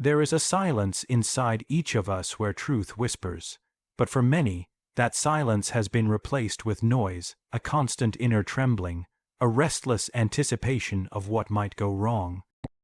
There is a silence inside each of us where truth whispers, but for many, that silence has been replaced with noise, a constant inner trembling, a restless anticipation of what might go wrong.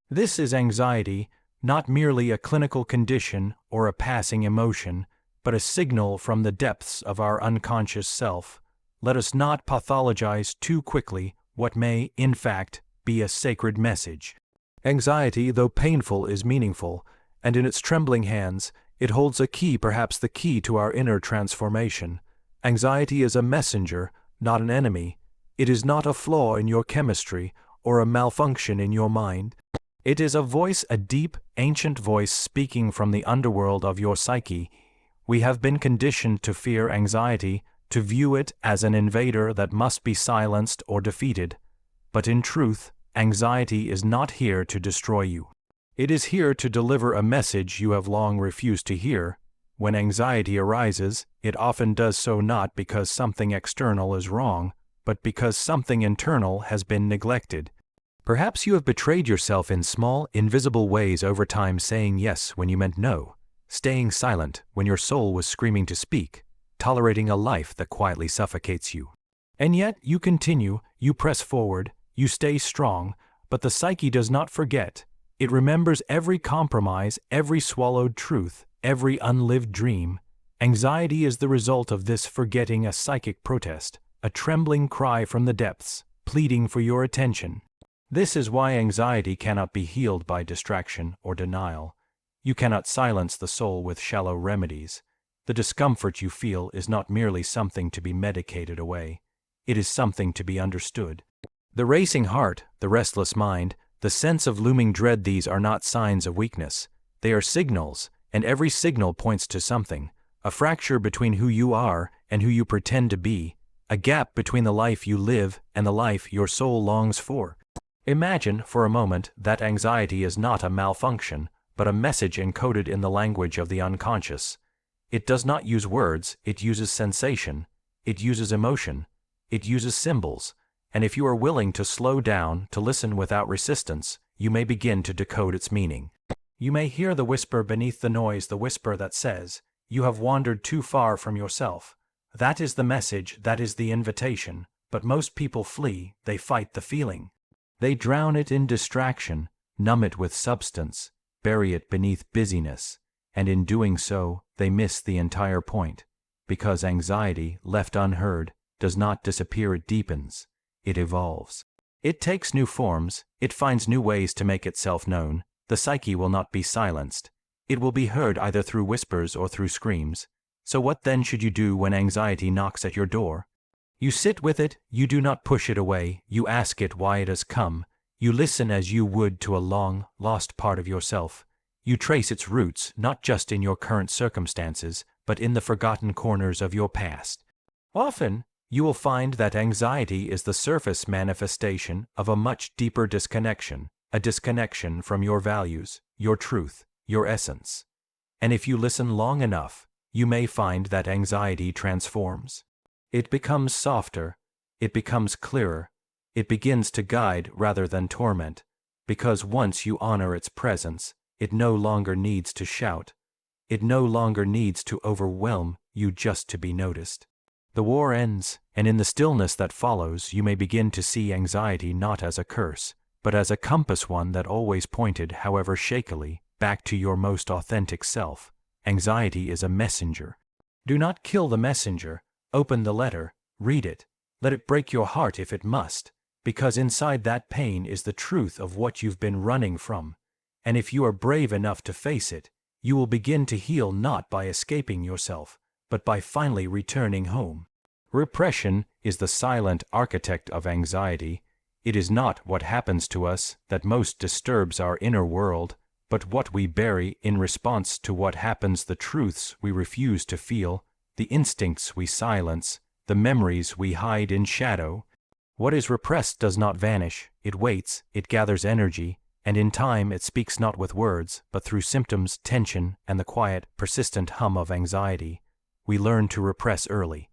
This is anxiety, not merely a clinical condition or a passing emotion, but a signal from the depths of our unconscious self. Let us not pathologize too quickly what may, in fact, be a sacred message. Anxiety, though painful, is meaningful, and in its trembling hands, it holds a key, perhaps the key to our inner transformation. Anxiety is a messenger, not an enemy. It is not a flaw in your chemistry or a malfunction in your mind. It is a voice, a deep, ancient voice speaking from the underworld of your psyche. We have been conditioned to fear anxiety, to view it as an invader that must be silenced or defeated. But in truth, anxiety is not here to destroy you. It is here to deliver a message you have long refused to hear. When anxiety arises, it often does so not because something external is wrong, but because something internal has been neglected. Perhaps you have betrayed yourself in small, invisible ways over time, saying yes when you meant no, staying silent when your soul was screaming to speak, tolerating a life that quietly suffocates you. And yet you continue, you press forward, you stay strong, but the psyche does not forget. It remembers every compromise, every swallowed truth, every unlived dream. Anxiety is the result of this forgetting, a psychic protest, a trembling cry from the depths, pleading for your attention. This is why anxiety cannot be healed by distraction or denial. You cannot silence the soul with shallow remedies. The discomfort you feel is not merely something to be medicated away. It is something to be understood. The racing heart, the restless mind, the sense of looming dread, these are not signs of weakness. They are signals, and every signal points to something. A fracture between who you are and who you pretend to be. A gap between the life you live and the life your soul longs for. Imagine, for a moment, that anxiety is not a malfunction, but a message encoded in the language of the unconscious. It does not use words, it uses sensation, it uses emotion, it uses symbols, and if you are willing to slow down, to listen without resistance, you may begin to decode its meaning. You may hear the whisper beneath the noise, the whisper that says, "You have wandered too far from yourself." That is the message, that is the invitation, but most people flee, they fight the feeling. They drown it in distraction, numb it with substance, bury it beneath busyness, and in doing so, they miss the entire point. Because anxiety, left unheard, does not disappear, it deepens, it evolves. It takes new forms, it finds new ways to make itself known. The psyche will not be silenced. It will be heard either through whispers or through screams. So what then should you do when anxiety knocks at your door? You sit with it, you do not push it away, you ask it why it has come, you listen as you would to a long, lost part of yourself. You trace its roots, not just in your current circumstances, but in the forgotten corners of your past. Often, you will find that anxiety is the surface manifestation of a much deeper disconnection, a disconnection from your values, your truth, your essence. And if you listen long enough, you may find that anxiety transforms. It becomes softer, it becomes clearer, it begins to guide rather than torment, because once you honor its presence, it no longer needs to shout. It no longer needs to overwhelm you just to be noticed. The war ends, and in the stillness that follows, you may begin to see anxiety not as a curse, but as a compass, one that always pointed, however shakily, back to your most authentic self. Anxiety is a messenger. Do not kill the messenger. Open the letter, read it, let it break your heart if it must, because inside that pain is the truth of what you've been running from. And if you are brave enough to face it, you will begin to heal not by escaping yourself, but by finally returning home. Repression is the silent architect of anxiety. It is not what happens to us that most disturbs our inner world, but what we bury in response to what happens, the truths we refuse to feel, the instincts we silence, the memories we hide in shadow. What is repressed does not vanish, it waits, it gathers energy, and in time it speaks not with words, but through symptoms, tension, and the quiet, persistent hum of anxiety. We learn to repress early.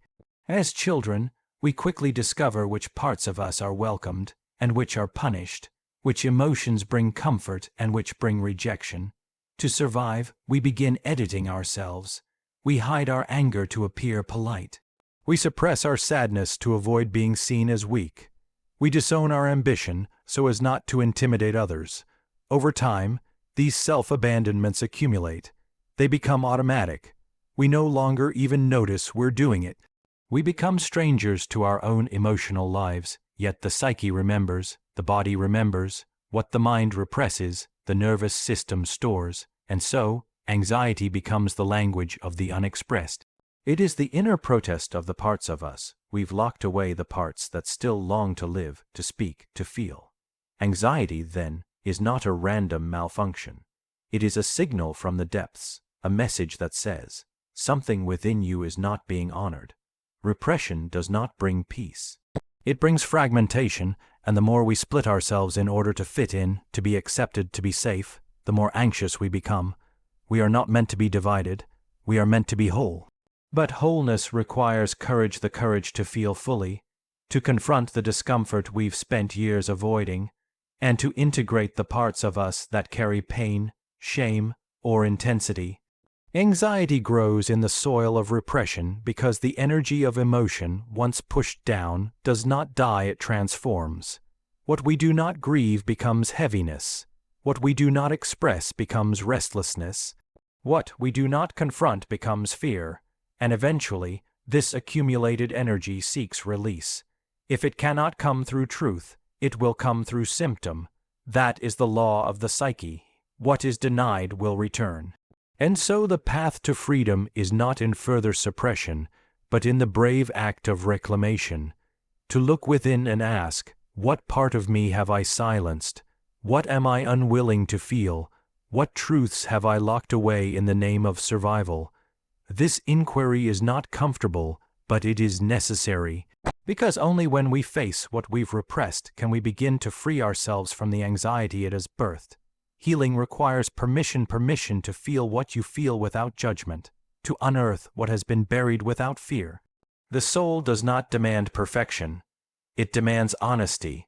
As children, we quickly discover which parts of us are welcomed, and which are punished, which emotions bring comfort and which bring rejection. To survive, we begin editing ourselves. We hide our anger to appear polite. We suppress our sadness to avoid being seen as weak. We disown our ambition so as not to intimidate others. Over time, these self-abandonments accumulate. They become automatic. We no longer even notice we're doing it. We become strangers to our own emotional lives, yet the psyche remembers, the body remembers, what the mind represses, the nervous system stores, and so, anxiety becomes the language of the unexpressed. It is the inner protest of the parts of us. We've locked away the parts that still long to live, to speak, to feel. Anxiety, then, is not a random malfunction. It is a signal from the depths, a message that says, something within you is not being honored. Repression does not bring peace. It brings fragmentation, and the more we split ourselves in order to fit in, to be accepted, to be safe, the more anxious we become. We are not meant to be divided. We are meant to be whole. But wholeness requires courage, the courage to feel fully, to confront the discomfort we've spent years avoiding, and to integrate the parts of us that carry pain, shame, or intensity. Anxiety grows in the soil of repression because the energy of emotion, once pushed down, does not die, it transforms. What we do not grieve becomes heaviness. What we do not express becomes restlessness. What we do not confront becomes fear. And eventually, this accumulated energy seeks release. If it cannot come through truth, it will come through symptom. That is the law of the psyche. What is denied will return. And so the path to freedom is not in further suppression, but in the brave act of reclamation. To look within and ask, what part of me have I silenced? What am I unwilling to feel? What truths have I locked away in the name of survival? This inquiry is not comfortable, but it is necessary, because only when we face what we've repressed can we begin to free ourselves from the anxiety it has birthed. Healing requires permission to feel what you feel without judgment, to unearth what has been buried without fear. The soul does not demand perfection. It demands honesty.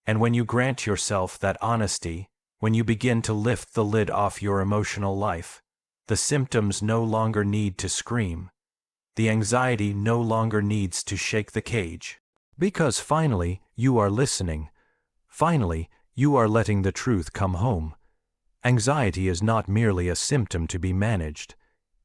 And when you grant yourself that honesty, when you begin to lift the lid off your emotional life, the symptoms no longer need to scream. The anxiety no longer needs to shake the cage. Because finally, you are listening. Finally, you are letting the truth come home. Anxiety is not merely a symptom to be managed.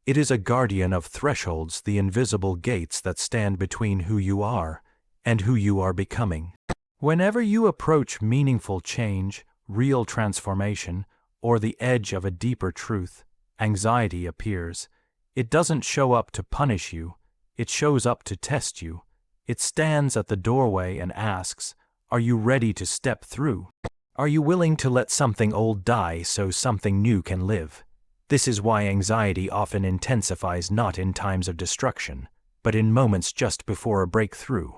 It is a guardian of thresholds, the invisible gates that stand between who you are and who you are becoming. Whenever you approach meaningful change, real transformation, or the edge of a deeper truth, anxiety appears. It doesn't show up to punish you. It shows up to test you. It stands at the doorway and asks, are you ready to step through? Are you willing to let something old die so something new can live? This is why anxiety often intensifies not in times of destruction, but in moments just before a breakthrough,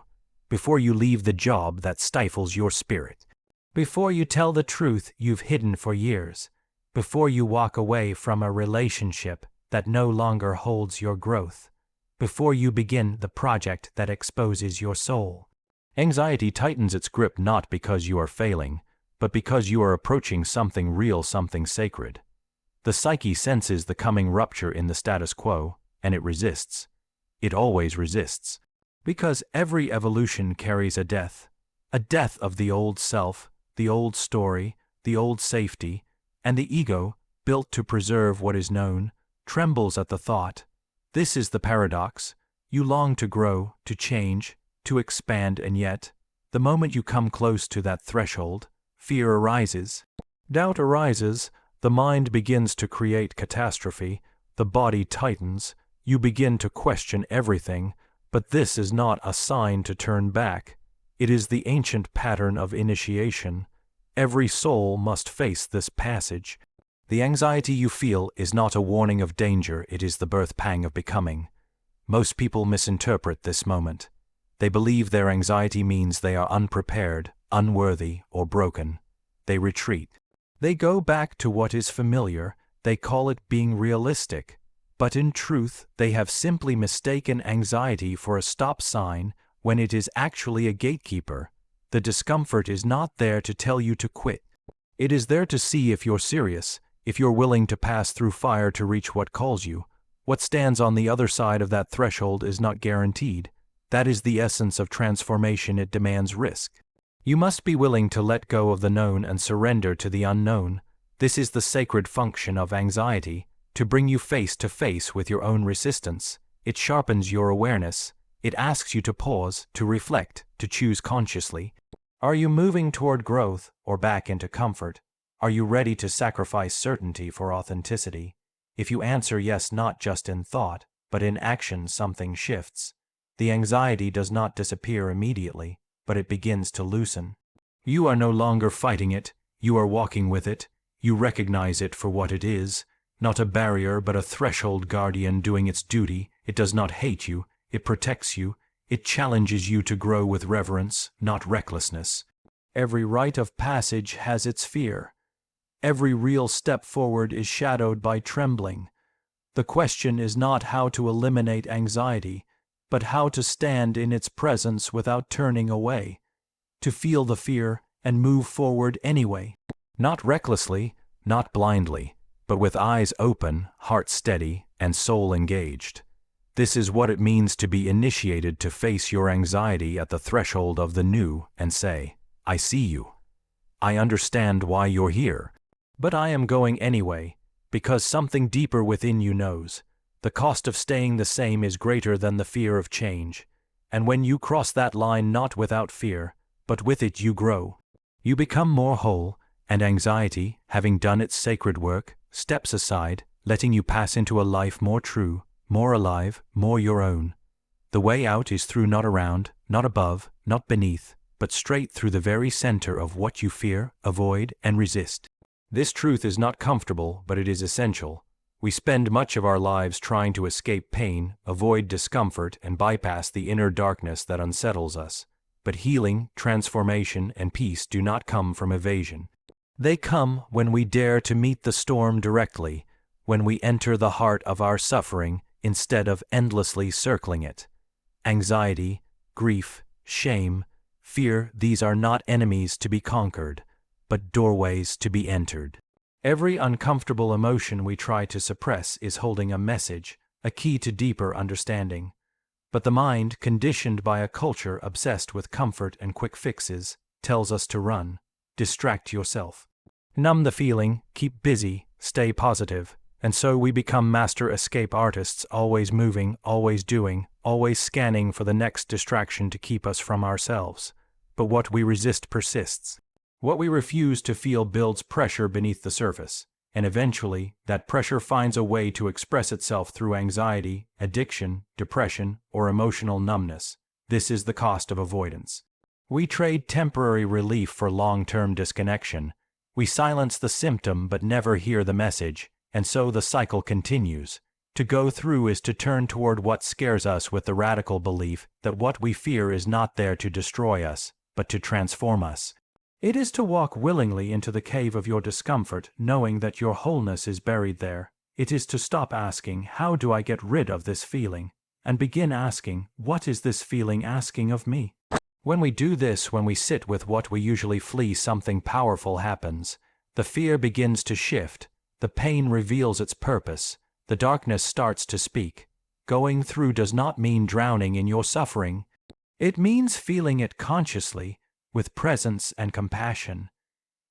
before you leave the job that stifles your spirit, before you tell the truth you've hidden for years, before you walk away from a relationship that no longer holds your growth, before you begin the project that exposes your soul. Anxiety tightens its grip not because you are failing, but because you are approaching something real, something sacred. The psyche senses the coming rupture in the status quo, and it resists. It always resists. Because every evolution carries a death of the old self, the old story, the old safety, and the ego, built to preserve what is known, trembles at the thought. This is the paradox. You long to grow, to change, to expand, and yet, the moment you come close to that threshold, fear arises. Doubt arises. The mind begins to create catastrophe. The body tightens. You begin to question everything. But this is not a sign to turn back. It is the ancient pattern of initiation. Every soul must face this passage. The anxiety you feel is not a warning of danger. It is the birth pang of becoming. Most people misinterpret this moment. They believe their anxiety means they are unprepared, unworthy, or broken. They retreat. They go back to what is familiar. They call it being realistic. But in truth, they have simply mistaken anxiety for a stop sign when it is actually a gatekeeper. The discomfort is not there to tell you to quit. It is there to see if you're serious, If you're willing to pass through fire to reach what calls you, what stands on the other side of that threshold is not guaranteed. That is the essence of transformation. It demands risk. You must be willing to let go of the known and surrender to the unknown. This is the sacred function of anxiety, to bring you face to face with your own resistance. It sharpens your awareness. It asks you to pause, to reflect, to choose consciously. Are you moving toward growth or back into comfort? Are you ready to sacrifice certainty for authenticity? If you answer yes, not just in thought, but in action, something shifts. The anxiety does not disappear immediately, but it begins to loosen. You are no longer fighting it, you are walking with it. You recognize it for what it is, not a barrier but a threshold guardian doing its duty. It does not hate you, it protects you. It challenges you to grow with reverence, not recklessness. Every rite of passage has its fear. Every real step forward is shadowed by trembling. The question is not how to eliminate anxiety, but how to stand in its presence without turning away, to feel the fear and move forward anyway. Not recklessly, not blindly, but with eyes open, heart steady, and soul engaged. This is what it means to be initiated, to face your anxiety at the threshold of the new and say, I see you. I understand why you're here. But I am going anyway, because something deeper within you knows. The cost of staying the same is greater than the fear of change. And when you cross that line, not without fear, but with it, you grow. You become more whole, and anxiety, having done its sacred work, steps aside, letting you pass into a life more true, more alive, more your own. The way out is through, not around, not above, not beneath, but straight through the very center of what you fear, avoid, and resist. This truth is not comfortable, but it is essential. We spend much of our lives trying to escape pain, avoid discomfort, and bypass the inner darkness that unsettles us. But healing, transformation, and peace do not come from evasion. They come when we dare to meet the storm directly, when we enter the heart of our suffering instead of endlessly circling it. Anxiety, grief, shame, fear, these are not enemies to be conquered, but doorways to be entered. Every uncomfortable emotion we try to suppress is holding a message, a key to deeper understanding. But the mind, conditioned by a culture obsessed with comfort and quick fixes, tells us to run, distract yourself. Numb the feeling, keep busy, stay positive. And so we become master escape artists, always moving, always doing, always scanning for the next distraction to keep us from ourselves. But what we resist persists. What we refuse to feel builds pressure beneath the surface, and eventually that pressure finds a way to express itself through anxiety, addiction, depression, or emotional numbness. This is the cost of avoidance. We trade temporary relief for long-term disconnection. We silence the symptom but never hear the message, and so the cycle continues. To go through is to turn toward what scares us with the radical belief that what we fear is not there to destroy us, but to transform us. It is to walk willingly into the cave of your discomfort, knowing that your wholeness is buried there. It is to stop asking, how do I get rid of this feeling? And begin asking, what is this feeling asking of me? When we do this, when we sit with what we usually flee, something powerful happens. The fear begins to shift. The pain reveals its purpose. The darkness starts to speak. Going through does not mean drowning in your suffering. It means feeling it consciously, with presence and compassion.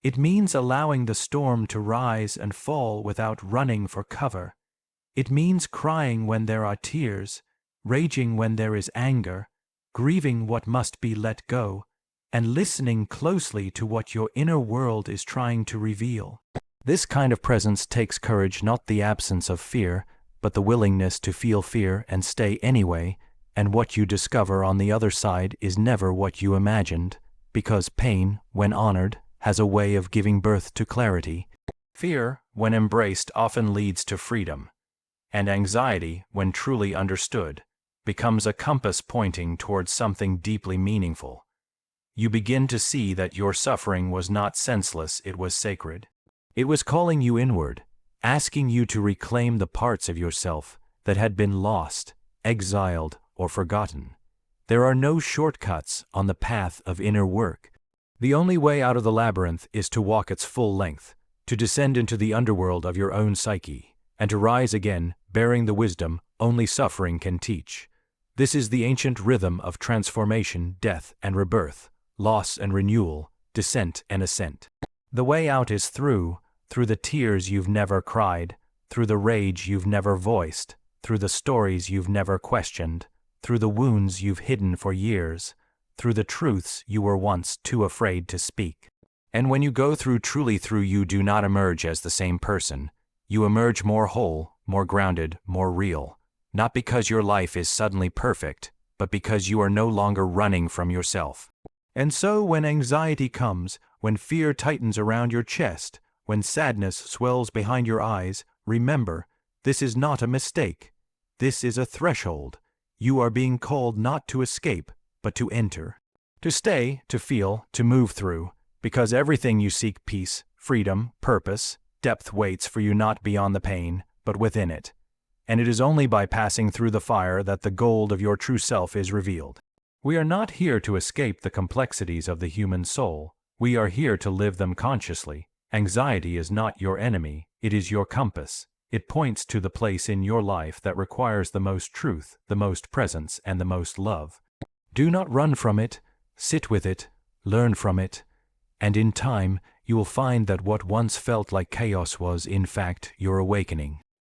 It means allowing the storm to rise and fall without running for cover. It means crying when there are tears, raging when there is anger, grieving what must be let go, and listening closely to what your inner world is trying to reveal. This kind of presence takes courage, not the absence of fear, but the willingness to feel fear and stay anyway, and what you discover on the other side is never what you imagined. Because pain, when honored, has a way of giving birth to clarity. Fear, when embraced, often leads to freedom. And anxiety, when truly understood, becomes a compass pointing towards something deeply meaningful. You begin to see that your suffering was not senseless, it was sacred. It was calling you inward, asking you to reclaim the parts of yourself that had been lost, exiled, or forgotten. There are no shortcuts on the path of inner work. The only way out of the labyrinth is to walk its full length, to descend into the underworld of your own psyche, and to rise again, bearing the wisdom only suffering can teach. This is the ancient rhythm of transformation, death and rebirth, loss and renewal, descent and ascent. The way out is through the tears you've never cried, through the rage you've never voiced, through the stories you've never questioned, through the wounds you've hidden for years, through the truths you were once too afraid to speak. And when you go truly through, you do not emerge as the same person. You emerge more whole, more grounded, more real. Not because your life is suddenly perfect, but because you are no longer running from yourself. And so when anxiety comes, when fear tightens around your chest, when sadness swells behind your eyes, remember, this is not a mistake. This is a threshold. You are being called not to escape, but to enter. To stay, to feel, to move through, because everything you seek, peace, freedom, purpose, depth, waits for you not beyond the pain, but within it. And it is only by passing through the fire that the gold of your true self is revealed. We are not here to escape the complexities of the human soul. We are here to live them consciously. Anxiety is not your enemy, it is your compass. It points to the place in your life that requires the most truth, the most presence, and the most love. Do not run from it, sit with it, learn from it, and in time you will find that what once felt like chaos was, in fact, your awakening.